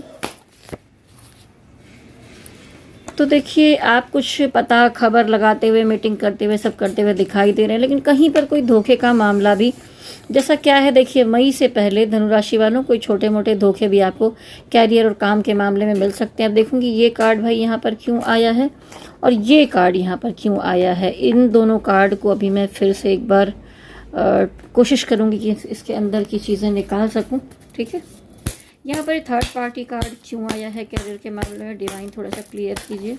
तो देखिए आप कुछ पता खबर लगाते हुए, मीटिंग करते हुए, सब करते हुए दिखाई दे रहे हैं, लेकिन कहीं पर कोई धोखे का मामला भी, जैसा क्या है देखिए, मई से पहले धनुराशि वालों कोई छोटे मोटे धोखे भी आपको कैरियर और काम के मामले में मिल सकते हैं। अब देखूंगी ये कार्ड भाई यहाँ पर क्यों आया है और ये कार्ड यहाँ पर क्यों आया है। इन दोनों कार्ड को अभी मैं फिर से एक बार कोशिश करूँगी कि इसके अंदर की चीज़ें निकाल सकूँ, ठीक है। यहाँ पर थर्ड पार्टी कार्ड क्यों आया है कैरियर के मामले में? डिवाइन थोड़ा सा क्लियर कीजिए।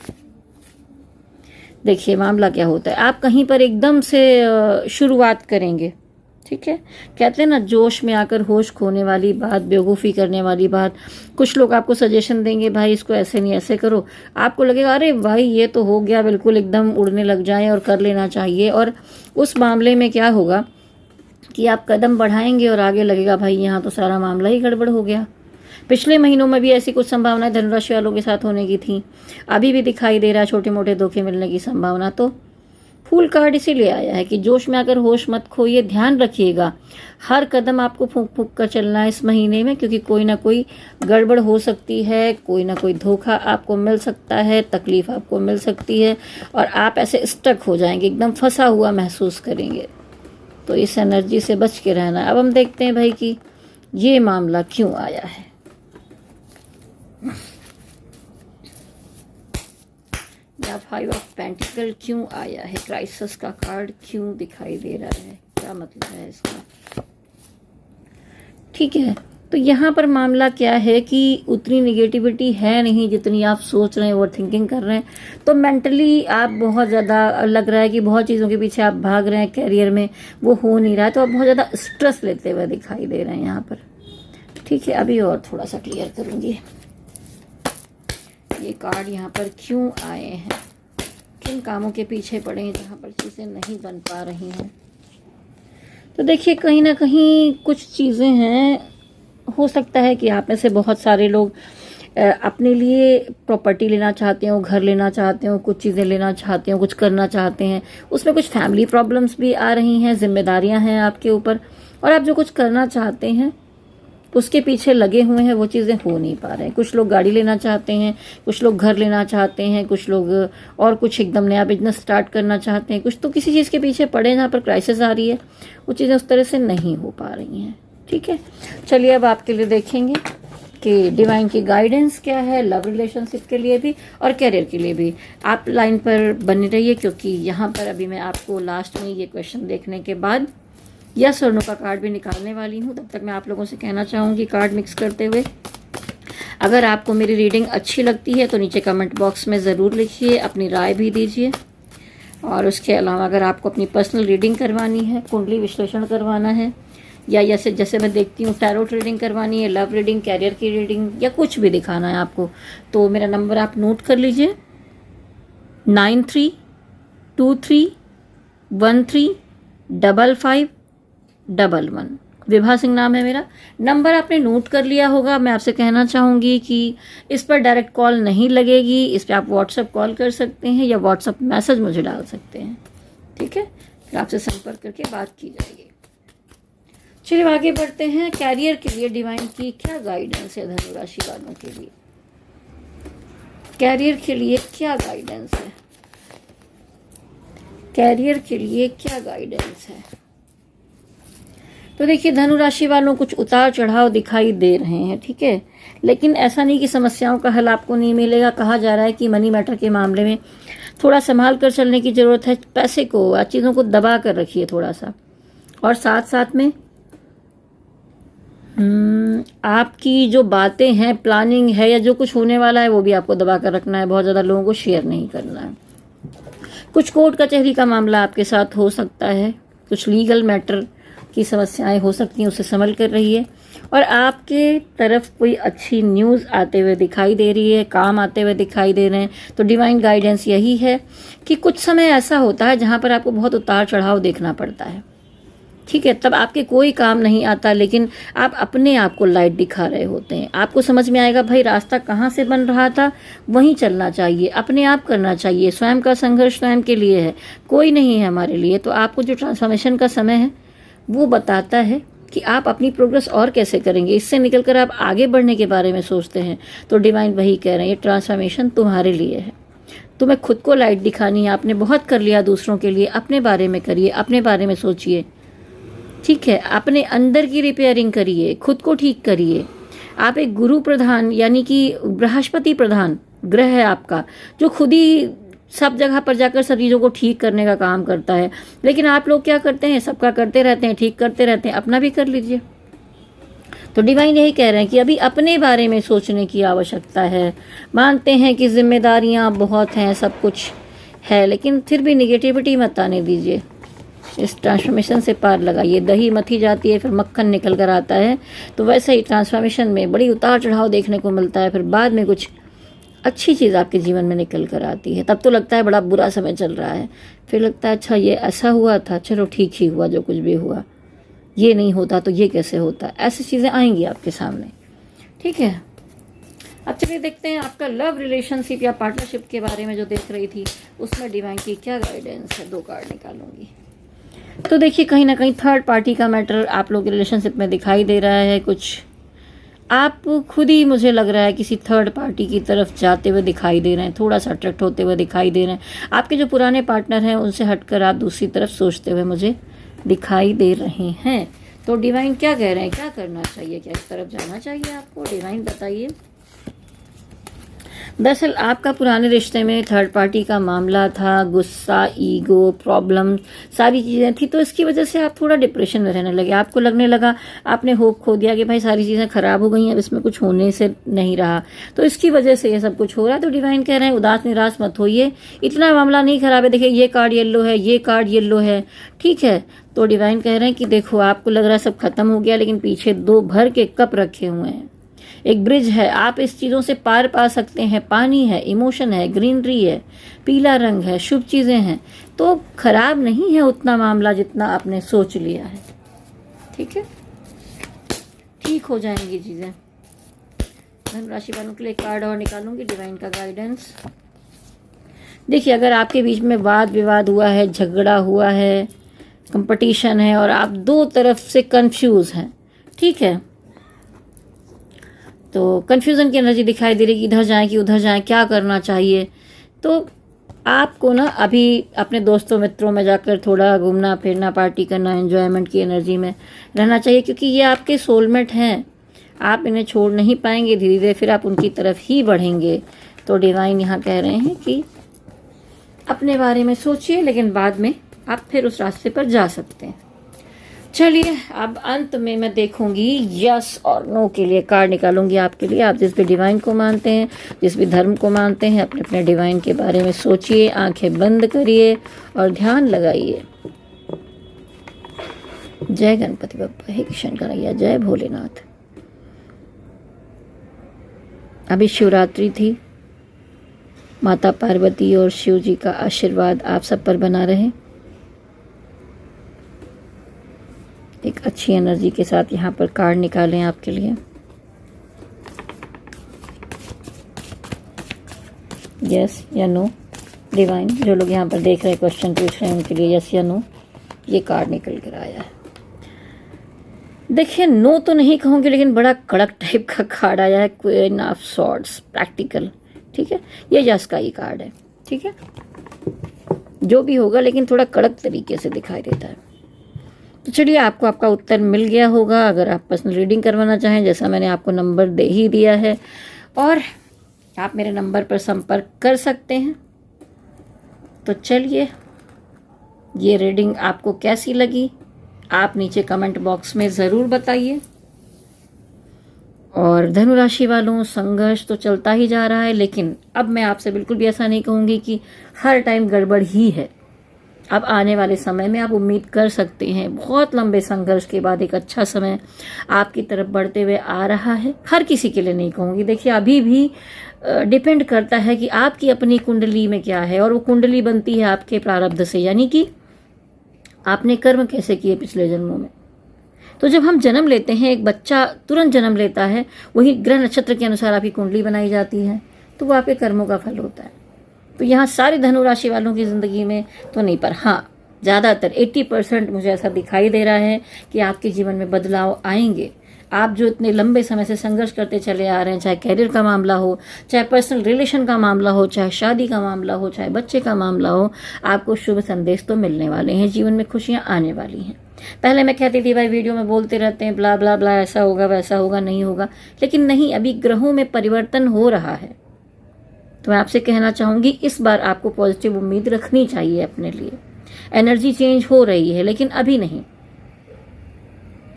देखिए मामला क्या होता है, आप कहीं पर एकदम से शुरुआत करेंगे, ठीक है, कहते हैं ना जोश में आकर होश खोने वाली बात, बेवकूफ़ी करने वाली बात। कुछ लोग आपको सजेशन देंगे भाई इसको ऐसे नहीं ऐसे करो, आपको लगेगा अरे भाई ये तो हो गया, बिल्कुल एकदम उड़ने लग जाए और कर लेना चाहिए। और उस मामले में क्या होगा कि आप कदम बढ़ाएंगे और आगे लगेगा भाई यहाँ तो सारा मामला ही गड़बड़ हो गया। पिछले महीनों में भी ऐसी कुछ संभावनाएं धनुराशि वालों के साथ होने की थी, अभी भी दिखाई दे रहा है छोटे मोटे धोखे मिलने की संभावना। तो फूल कार्ड इसीलिए आया है कि जोश में आकर होश मत खोइए, ध्यान रखिएगा हर कदम आपको फूंक फूंक कर चलना है इस महीने में, क्योंकि कोई ना कोई गड़बड़ हो सकती है, कोई ना कोई धोखा आपको मिल सकता है, तकलीफ आपको मिल सकती है और आप ऐसे स्टक हो जाएंगे, एकदम फंसा हुआ महसूस करेंगे। तो इस एनर्जी से बच के रहना है। अब हम देखते हैं भाई कि ये मामला क्यों आया है। या 5 ऑफ पेंटिकल क्यों आया है, क्राइसिस का कार्ड क्यों दिखाई दे रहा है, क्या मतलब है इसका। ठीक है, तो यहाँ पर मामला क्या है कि उतनी निगेटिविटी है नहीं जितनी आप सोच रहे हैं, ओवर थिंकिंग कर रहे हैं। तो मेंटली आप बहुत ज़्यादा लग रहा है कि बहुत चीज़ों के पीछे आप भाग रहे हैं, कैरियर में वो हो नहीं रहा है, तो आप बहुत ज़्यादा स्ट्रेस लेते हुए दिखाई दे रहे हैं यहाँ पर। ठीक है, अभी और थोड़ा सा क्लियर करूँगी ये कार्ड यहाँ पर क्यों आए हैं, किन कामों के पीछे पड़े हैं जहाँ पर चीज़ें नहीं बन पा रही हैं। तो देखिए कहीं ना कहीं कुछ चीज़ें हैं, हो सकता है कि आप में से बहुत सारे लोग अपने लिए प्रॉपर्टी लेना चाहते हो, घर लेना चाहते हो, कुछ चीज़ें लेना चाहते हो, कुछ करना चाहते हैं, उसमें कुछ फैमिली प्रॉब्लम्स भी आ रही हैं, जिम्मेदारियां हैं आपके ऊपर, और आप जो कुछ करना चाहते हैं उसके पीछे लगे हुए हैं, वो चीज़ें हो नहीं पा रहे हैं। कुछ लोग गाड़ी लेना चाहते हैं, कुछ लोग घर लेना चाहते हैं, कुछ लोग और कुछ एकदम नया बिजनेस स्टार्ट करना चाहते हैं, कुछ तो किसी चीज़ के पीछे पड़े हैं जहाँ पर क्राइसिस आ रही है, वो चीज़ें उस तरह से नहीं हो पा रही हैं। ठीक है, चलिए अब आपके लिए देखेंगे कि डिवाइन की गाइडेंस क्या है, लव रिलेशनशिप के लिए भी और करियर के लिए भी। आप लाइन पर बने रहिए, क्योंकि यहाँ पर अभी मैं आपको लास्ट में ये क्वेश्चन देखने के बाद यस और नो का कार्ड भी निकालने वाली हूँ। तब तक मैं आप लोगों से कहना चाहूँगी कार्ड मिक्स करते हुए, अगर आपको मेरी रीडिंग अच्छी लगती है तो नीचे कमेंट बॉक्स में ज़रूर लिखिए, अपनी राय भी दीजिए। और उसके अलावा अगर आपको अपनी पर्सनल रीडिंग करवानी है, कुंडली विश्लेषण करवाना है, या जैसे मैं देखती हूँ टैरोट रीडिंग करवानी है, लव रीडिंग, कैरियर की रीडिंग, या कुछ भी दिखाना है आपको, तो मेरा नंबर आप नोट कर लीजिए 9323135511। विभा सिंह नाम है मेरा। नंबर आपने नोट कर लिया होगा। मैं आपसे कहना चाहूँगी कि इस पर डायरेक्ट कॉल नहीं लगेगी, इस पर आप व्हाट्सएप कॉल कर सकते हैं या व्हाट्सएप मैसेज मुझे डाल सकते हैं। ठीक है, फिर आपसे संपर्क करके बात की जाएगी। चलिए आगे बढ़ते हैं। कैरियर के लिए डिवाइन की क्या गाइडेंस है धनु राशि वालों के लिए, कैरियर के लिए क्या गाइडेंस है, कैरियर के लिए क्या गाइडेंस है। तो देखिए धनु राशि वालों कुछ उतार चढ़ाव दिखाई दे रहे हैं, ठीक है, लेकिन ऐसा नहीं कि समस्याओं का हल आपको नहीं मिलेगा। कहा जा रहा है कि मनी मैटर के मामले में थोड़ा संभाल कर चलने की ज़रूरत है, पैसे को, चीज़ों को दबा कर रखिए थोड़ा सा, और साथ साथ में आपकी जो बातें हैं, प्लानिंग है या जो कुछ होने वाला है वो भी आपको दबा कर रखना है, बहुत ज़्यादा लोगों को शेयर नहीं करना है। कुछ कोर्ट कचहरी का मामला आपके साथ हो सकता है, कुछ लीगल मैटर की समस्याएं हो सकती हैं, उसे संभल कर रहिए। और आपके तरफ कोई अच्छी न्यूज़ आते हुए दिखाई दे रही है, काम आते हुए दिखाई दे रहे हैं। तो डिवाइन गाइडेंस यही है कि कुछ समय ऐसा होता है जहाँ पर आपको बहुत उतार चढ़ाव देखना पड़ता है, ठीक है, तब आपके कोई काम नहीं आता, लेकिन आप अपने आप को लाइट दिखा रहे होते हैं। आपको समझ में आएगा भाई रास्ता कहाँ से बन रहा था, वहीं चलना चाहिए, अपने आप करना चाहिए। स्वयं का संघर्ष स्वयं के लिए है, कोई नहीं है हमारे लिए। तो आपको जो ट्रांसफॉर्मेशन का समय है वो बताता है कि आप अपनी प्रोग्रेस और कैसे करेंगे, इससे निकलकर आप आगे बढ़ने के बारे में सोचते हैं। तो डिवाइन वही कह रहे हैं, ये ट्रांसफॉर्मेशन तुम्हारे लिए है, तुम्हें खुद को लाइट दिखानी है। आपने बहुत कर लिया दूसरों के लिए, अपने बारे में करिए, अपने बारे में सोचिए, ठीक है, अपने अंदर की रिपेयरिंग करिए, खुद को ठीक करिए। आप एक गुरु प्रधान यानी कि बृहस्पति प्रधान ग्रह है आपका, जो खुद ही सब जगह पर जाकर सब चीज़ों को ठीक करने का काम करता है। लेकिन आप लोग क्या करते हैं, सबका करते रहते हैं, ठीक करते रहते हैं, अपना भी कर लीजिए। तो डिवाइन यही कह रहे हैं कि अभी अपने बारे में सोचने की आवश्यकता है। मानते हैं कि जिम्मेदारियां बहुत हैं, सब कुछ है, लेकिन फिर भी निगेटिविटी मत आने दीजिए, इस ट्रांसफॉर्मेशन से पार लगाइए। दही मथी जाती है फिर मक्खन निकल कर आता है, तो वैसे ही ट्रांसफॉर्मेशन में बड़ी उतार चढ़ाव देखने को मिलता है, फिर बाद में कुछ अच्छी चीज़ आपके जीवन में निकल कर आती है। तब तो लगता है बड़ा बुरा समय चल रहा है, फिर लगता है अच्छा ये ऐसा हुआ था, चलो ठीक ही हुआ जो कुछ भी हुआ, ये नहीं होता तो ये कैसे होता। ऐसी चीज़ें आएंगी आपके सामने, ठीक है। अब चलिए देखते हैं आपका लव रिलेशनशिप या पार्टनरशिप के बारे में जो देख रही थी उसमें डिवाइन की क्या गाइडेंस है। 2 कार्ड निकालूंगी। तो देखिए कहीं ना कहीं थर्ड पार्टी का मैटर आप लोग के रिलेशनशिप में दिखाई दे रहा है। कुछ आप खुद ही, मुझे लग रहा है, किसी थर्ड पार्टी की तरफ जाते हुए दिखाई दे रहे हैं, थोड़ा सा अट्रैक्ट होते हुए दिखाई दे रहे हैं। आपके जो पुराने पार्टनर हैं उनसे हटकर आप दूसरी तरफ सोचते हुए मुझे दिखाई दे रहे हैं। तो डिवाइन क्या कह रहे हैं, क्या करना चाहिए, क्या इस तरफ जाना चाहिए आपको? डिवाइन बताइए। दरअसल आपका पुराने रिश्ते में थर्ड पार्टी का मामला था, गुस्सा, ईगो, प्रॉब्लम, सारी चीज़ें थी, तो इसकी वजह से आप थोड़ा डिप्रेशन में रहने लगे। आपको लगने लगा, आपने होप खो दिया कि भाई सारी चीज़ें खराब हो गई हैं, अब इसमें कुछ होने से नहीं रहा, तो इसकी वजह से ये सब कुछ हो रहा है। तो डिवाइन कह रहे हैं उदास निराश मत होइए, इतना मामला नहीं खराब है। देखिए ये कार्ड येलो है, ये कार्ड येलो है, ठीक है। तो डिवाइन कह रहे हैं कि देखो आपको लग रहा है सब खत्म हो गया, लेकिन पीछे 2 भर के कप रखे हुए हैं, एक ब्रिज है, आप इस चीज़ों से पार पा सकते हैं। पानी है, इमोशन है, ग्रीनरी है, पीला रंग है, शुभ चीज़ें हैं, तो खराब नहीं है उतना मामला जितना आपने सोच लिया है, ठीक है। ठीक हो जाएंगी चीज़ें। धनु राशि वालों के लिए कार्ड और निकालूंगी डिवाइन का गाइडेंस। देखिए अगर आपके बीच में वाद विवाद हुआ है, झगड़ा हुआ है, कंपटीशन है और आप 2 तरफ से कंफ्यूज हैं, ठीक है, तो कन्फ्यूज़न की एनर्जी दिखाई दे रही कि इधर जाएं कि उधर जाएं, क्या करना चाहिए। तो आपको ना अभी अपने दोस्तों मित्रों में जाकर थोड़ा घूमना फिरना, पार्टी करना, एंजॉयमेंट की एनर्जी में रहना चाहिए, क्योंकि ये आपके सोलमेट हैं, आप इन्हें छोड़ नहीं पाएंगे। धीरे धीरे फिर आप उनकी तरफ ही बढ़ेंगे। तो डिवाइन यहाँ कह रहे हैं कि अपने बारे में सोचिए, लेकिन बाद में आप फिर उस रास्ते पर जा सकते हैं। चलिए अब अंत में मैं देखूंगी यस और नो के लिए कार्ड निकालूंगी आपके लिए। आप जिस भी डिवाइन को मानते हैं, जिस भी धर्म को मानते हैं, अपने अपने डिवाइन के बारे में सोचिए, आंखें बंद करिए और ध्यान लगाइए। जय गणपति बप्पा, हे किशन कन्हैया, जय भोलेनाथ। अभी शिवरात्रि थी, माता पार्वती और शिव जी का आशीर्वाद आप सब पर बना रहे। एक अच्छी एनर्जी के साथ यहाँ पर कार्ड निकालें आपके लिए। यस या नो डिवाइन, जो लोग यहाँ पर देख रहे हैं, क्वेश्चन पूछ रहे हैं, उनके लिए यस या नो ये कार्ड निकल कर आया है। देखिए नो तो नहीं कहूँगी, लेकिन बड़ा कड़क टाइप का कार्ड आया है, क्वीन ऑफ सॉर्ड्स, प्रैक्टिकल, ठीक है। ये यस का ही कार्ड है, ठीक है, जो भी होगा, लेकिन थोड़ा कड़क तरीके से दिखाई देता है। तो चलिए आपको आपका उत्तर मिल गया होगा। अगर आप पर्सनल रीडिंग करवाना चाहें, जैसा मैंने आपको नंबर दे ही दिया है, और आप मेरे नंबर पर संपर्क कर सकते हैं। तो चलिए ये रीडिंग आपको कैसी लगी आप नीचे कमेंट बॉक्स में ज़रूर बताइए। और धनु राशि वालों, संघर्ष तो चलता ही जा रहा है, लेकिन अब मैं आपसे बिल्कुल भी ऐसा नहीं कहूँगी कि हर टाइम गड़बड़ ही है। अब आने वाले समय में आप उम्मीद कर सकते हैं, बहुत लंबे संघर्ष के बाद एक अच्छा समय आपकी तरफ बढ़ते हुए आ रहा है। हर किसी के लिए नहीं कहूँगी, देखिए अभी भी डिपेंड करता है कि आपकी अपनी कुंडली में क्या है, और वो कुंडली बनती है आपके प्रारब्ध से, यानी कि आपने कर्म कैसे किए पिछले जन्मों में। तो जब हम जन्म लेते हैं, एक बच्चा तुरंत जन्म लेता है, वही ग्रह नक्षत्र के अनुसार आपकी कुंडली बनाई जाती है, तो वो आपके कर्मों का फल होता है। तो यहाँ सारी धनु राशि वालों की ज़िंदगी में तो नहीं, पर हाँ ज़्यादातर 80% मुझे ऐसा दिखाई दे रहा है कि आपके जीवन में बदलाव आएंगे। आप जो इतने लंबे समय से संघर्ष करते चले आ रहे हैं, चाहे कैरियर का मामला हो, चाहे पर्सनल रिलेशन का मामला हो, चाहे शादी का मामला हो, चाहे बच्चे का मामला हो, आपको शुभ संदेश तो मिलने वाले हैं, जीवन में खुशियाँ आने वाली हैं। पहले मैं कहती थी भाई वीडियो में बोलते रहते हैं ब्ला ब्ला ब्ला, ऐसा होगा वैसा होगा, नहीं होगा, लेकिन नहीं, अभी ग्रहों में परिवर्तन हो रहा है। तो मैं आपसे कहना चाहूँगी, इस बार आपको पॉजिटिव उम्मीद रखनी चाहिए अपने लिए। एनर्जी चेंज हो रही है, लेकिन अभी नहीं,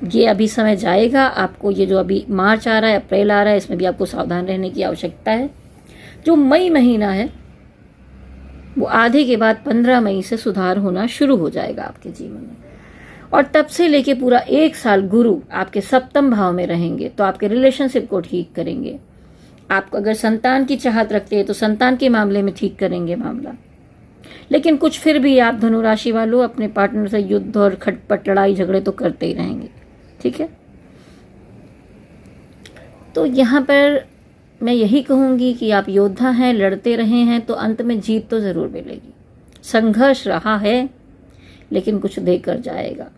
ये अभी समय जाएगा। आपको ये जो अभी मार्च आ रहा है, अप्रैल आ रहा है, इसमें भी आपको सावधान रहने की आवश्यकता है। जो मई महीना है, वो आधे के बाद 15 मई से सुधार होना शुरू हो जाएगा आपके जीवन में। और तब से लेके पूरा 1 साल गुरु आपके सप्तम भाव में रहेंगे, तो आपके रिलेशनशिप को ठीक करेंगे। आप अगर संतान की चाहत रखते हैं तो संतान के मामले में ठीक करेंगे मामला। लेकिन कुछ फिर भी आप धनु राशि वालों अपने पार्टनर से युद्ध और खटपट लड़ाई झगड़े तो करते ही रहेंगे, ठीक है। तो यहाँ पर मैं यही कहूँगी कि आप योद्धा हैं, लड़ते रहे हैं तो अंत में जीत तो ज़रूर मिलेगी। संघर्ष रहा है लेकिन कुछ देकर जाएगा।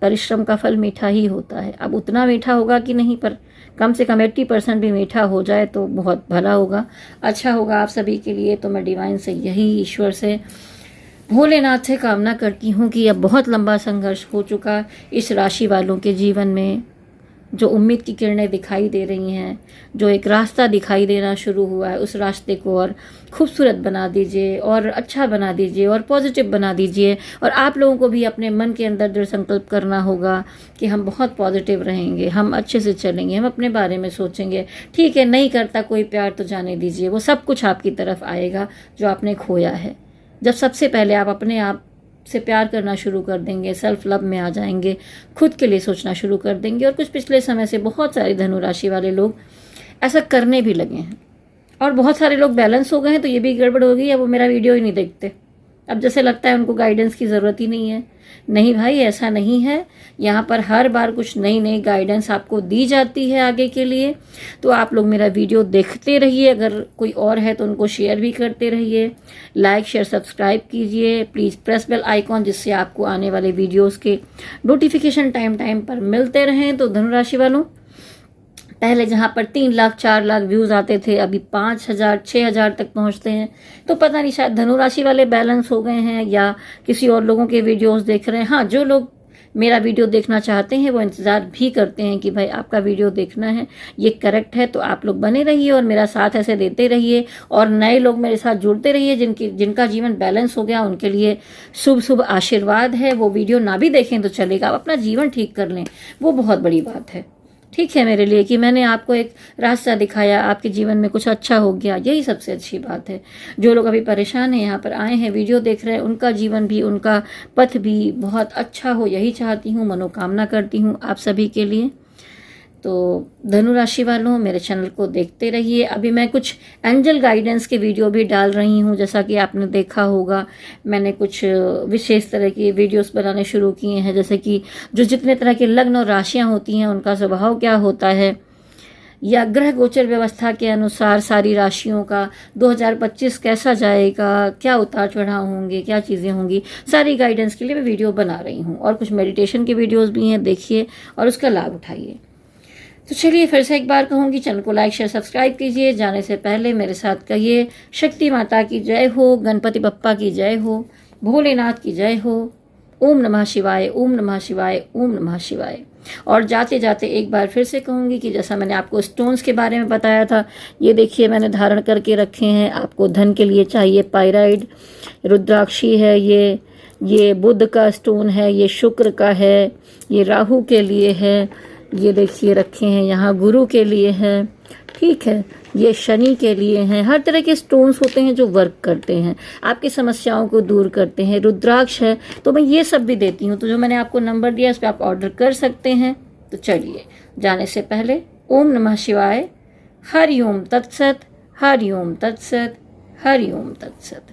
परिश्रम का फल मीठा ही होता है। अब उतना मीठा होगा कि नहीं, पर कम से कम 80% भी मीठा हो जाए तो बहुत भला होगा, अच्छा होगा आप सभी के लिए। तो मैं डिवाइन से यही, ईश्वर से, भोलेनाथ से कामना करती हूँ कि अब बहुत लंबा संघर्ष हो चुका इस राशि वालों के जीवन में, जो उम्मीद की किरणें दिखाई दे रही हैं, जो एक रास्ता दिखाई देना शुरू हुआ है, उस रास्ते को और खूबसूरत बना दीजिए और अच्छा बना दीजिए और पॉजिटिव बना दीजिए। और आप लोगों को भी अपने मन के अंदर दृढ़ संकल्प करना होगा कि हम बहुत पॉजिटिव रहेंगे, हम अच्छे से चलेंगे, हम अपने बारे में सोचेंगे। ठीक है, नहीं करता कोई प्यार तो जाने दीजिए, वो सब कुछ आपकी तरफ आएगा जो आपने खोया है। जब सबसे पहले आप अपने आप से प्यार करना शुरू कर देंगे, सेल्फ लव में आ जाएंगे, खुद के लिए सोचना शुरू कर देंगे। और कुछ पिछले समय से बहुत सारे धनु राशि वाले लोग ऐसा करने भी लगे हैं, और बहुत सारे लोग बैलेंस हो गए हैं। तो ये भी गड़बड़ हो गई है, वो मेरा वीडियो ही नहीं देखते। अब जैसे लगता है उनको गाइडेंस की ज़रूरत ही नहीं है। नहीं भाई, ऐसा नहीं है। यहाँ पर हर बार कुछ नई नई गाइडेंस आपको दी जाती है आगे के लिए। तो आप लोग मेरा वीडियो देखते रहिए, अगर कोई और है तो उनको शेयर भी करते रहिए, लाइक शेयर सब्सक्राइब कीजिए, प्लीज़ प्रेस बेल आइकॉन, जिससे आपको आने वाले वीडियोज़ के नोटिफिकेशन टाइम टाइम पर मिलते रहें। तो धनुराशि वालों, पहले जहाँ पर 3 लाख 4 लाख व्यूज़ आते थे, अभी 5,000 6,000 तक पहुँचते हैं। तो पता नहीं, शायद धनुराशि वाले बैलेंस हो गए हैं या किसी और लोगों के वीडियोस देख रहे हैं। हाँ, जो लोग मेरा वीडियो देखना चाहते हैं वो इंतज़ार भी करते हैं कि भाई आपका वीडियो देखना है, ये करेक्ट है। तो आप लोग बने रहिए और मेरा साथ ऐसे देते रहिए, और नए लोग मेरे साथ जुड़ते रहिए। जिनका जीवन बैलेंस हो गया उनके लिए शुभ शुभ आशीर्वाद है। वो वीडियो ना भी देखें तो चलेगा, आप अपना जीवन ठीक कर लें, वो बहुत बड़ी बात है। ठीक है मेरे लिए कि मैंने आपको एक रास्ता दिखाया, आपके जीवन में कुछ अच्छा हो गया, यही सबसे अच्छी बात है। जो लोग अभी परेशान हैं, यहाँ पर आए हैं, वीडियो देख रहे हैं, उनका जीवन भी, उनका पथ भी बहुत अच्छा हो, यही चाहती हूँ, मनोकामना करती हूँ आप सभी के लिए। तो धनु राशि वालों, मेरे चैनल को देखते रहिए। अभी मैं कुछ एंजल गाइडेंस के वीडियो भी डाल रही हूँ, जैसा कि आपने देखा होगा। मैंने कुछ विशेष तरह की वीडियोस बनाने शुरू किए हैं, जैसे कि जो जितने तरह के लग्न और राशियाँ होती हैं उनका स्वभाव क्या होता है, या ग्रह गोचर व्यवस्था के अनुसार सारी राशियों का 2025 कैसा जाएगा, क्या उतार चढ़ाव होंगे, क्या चीज़ें होंगी, सारी गाइडेंस के लिए मैं वीडियो बना रही हूँ। और कुछ मेडिटेशन के वीडियोज़ भी हैं, देखिए और उसका लाभ उठाइए। तो चलिए फिर से एक बार कहूँगी, चैनल को लाइक शेयर सब्सक्राइब कीजिए। जाने से पहले मेरे साथ कहिए, शक्ति माता की जय हो, गणपति बप्पा की जय हो, भोलेनाथ की जय हो, ओम नमः शिवाय, ओम नमः शिवाय, ओम नमः शिवाय। और जाते जाते एक बार फिर से कहूँगी कि जैसा मैंने आपको स्टोन्स के बारे में बताया था, ये देखिए मैंने धारण करके रखे हैं। आपको धन के लिए चाहिए पायराइड, रुद्राक्षी है, ये बुध का स्टोन है, ये शुक्र का है, ये राहु के लिए है, ये देखिए रखे हैं, यहाँ गुरु के लिए है, ठीक है, ये शनि के लिए हैं। हर तरह के स्टोन्स होते हैं जो वर्क करते हैं, आपकी समस्याओं को दूर करते हैं। रुद्राक्ष है तो मैं ये सब भी देती हूँ। तो जो मैंने आपको नंबर दिया उस पर आप ऑर्डर कर सकते हैं। तो चलिए, जाने से पहले ओम नमः शिवाय, हरि ओम तत्सत, हरि ओम तत्सत, हरि ओम तत्सत।